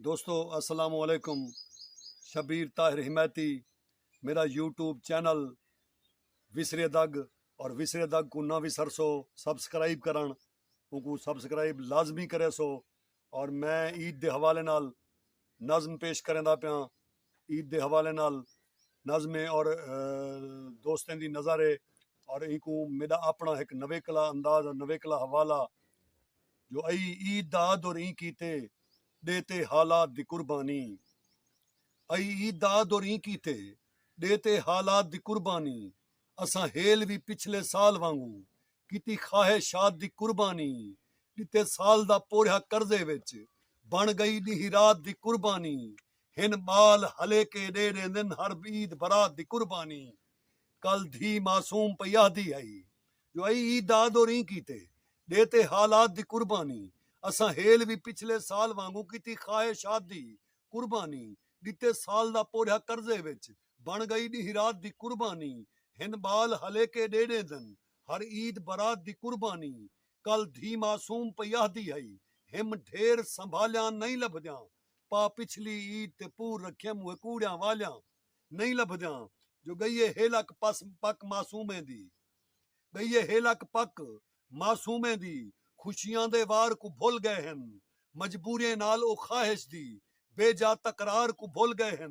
दोस्तों अस्सलाम वालेकुम। शबीर ताहिर हिमैती मेरा यूट्यूब चैनल विसरे दग और विसरे दग को ना विसरसो सब्सक्राइब करन उनको सब्सक्राइब लाजमी करे सो। और मैं ईद के हवाले नाल नज़म पेश करेंदा पिया। ईद के हवाले नाल नज़में और दोस्तें दी नज़ारे और इनको मेरा अपना एक नवेकला अंदाज और नवेकला हवाला जो आई ईद दाद और ई कीते देते हालात दी कुर्बानी। आई ईद दाद और ई कीते देते हालात दी कुर्बानी। असां हेल भी पिछले साल वांगू कीती ख्वाहिशात दी कुर्बानी। दिते साल दा पोरिया कर्जे विच बन गई दी रात दी कुर्बानी। हिन बाल हले के दे देंदन हर ईद बरात दी कुर्बानी। कल धी मासूम पयादी आई जो आई ईद दाद और ई कीते देते हालात दी कुर्बानी। असां हेल भी पिछले साल वांगू कीती ख्वाहिशात दी कुर्बानी। दिते साल दा पोरिया कर्जे विच बन गई दी रात दी कुर्बानी। हिन बाल हले के दे देंदन हर ईद बरात दी कुर्बानी। कल धी मासूम पयादी आई हिम ढेर संभालिया नहीं लभद्या। पा पिछली ईद ते पूर रखे मुए कूड़िया वालिया नहीं लभद्या। जो गई है हेलक पक मासूमें दी गई है हेलक पक मासूमें दी। खुशियां दे वार को भुल गए हैं मजबूरी नाल ओ ख्वाहिश दी। बेजा तकरार को भुल गए हैं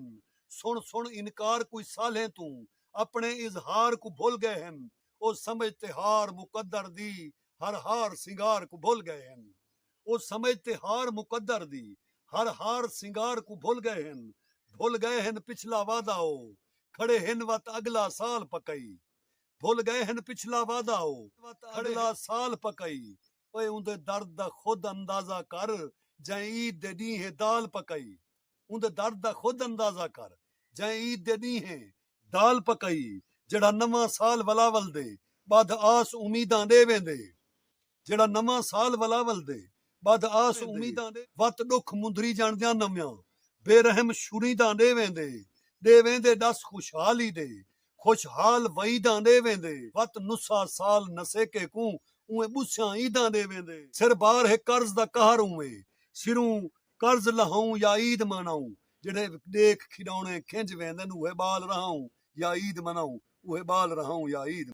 सुन सुन इनकार कोई साले तू अपने इजहार को भुल गए हैं। ओ समझते हार मुकद्दर दी हर हार सिंगार को भुल गए हैं। ओ समझते हार मुकद्दर दी हर हार सिंगार को भुल गए हैं। भुल गए हैं पिछला वादा ओ खड़े हिन वत अगला साल पकई। भुल गए हैं पिछला वादा हो अगला साल पकई। ओए उंदे दर्द दा खुद अंदाजा कर जै ईद दे दी है दाल पकई। उंदे दर्द दा खुद अंदाजा कर जै ईद दे दी है दाल पकई। जेड़ा नवा साल वलावल दे बद आस उम्मीदां दे वेंदे। जेड़ा नवा साल वलावल दे बद आस उम्मीदां दे वत दुख मुंदरी जाणदियां नव्यां बेरहम शुरीदां दे वेंदे दस खुशहाली दे खुशहाल वईदां दे वेंदे। वत नुसा साल नसे के कू उए बुस्यां ईदां दे वेंदे। सिर बार है कर्ज दा कहर उए सिरूं कर्ज लहाऊं या ईद मनाऊं। जेड़े देख खिडौने खिंज वेंदन उहे बाल रहाऊं या ईद मनाऊं उहे बाल रहाऊं या ईद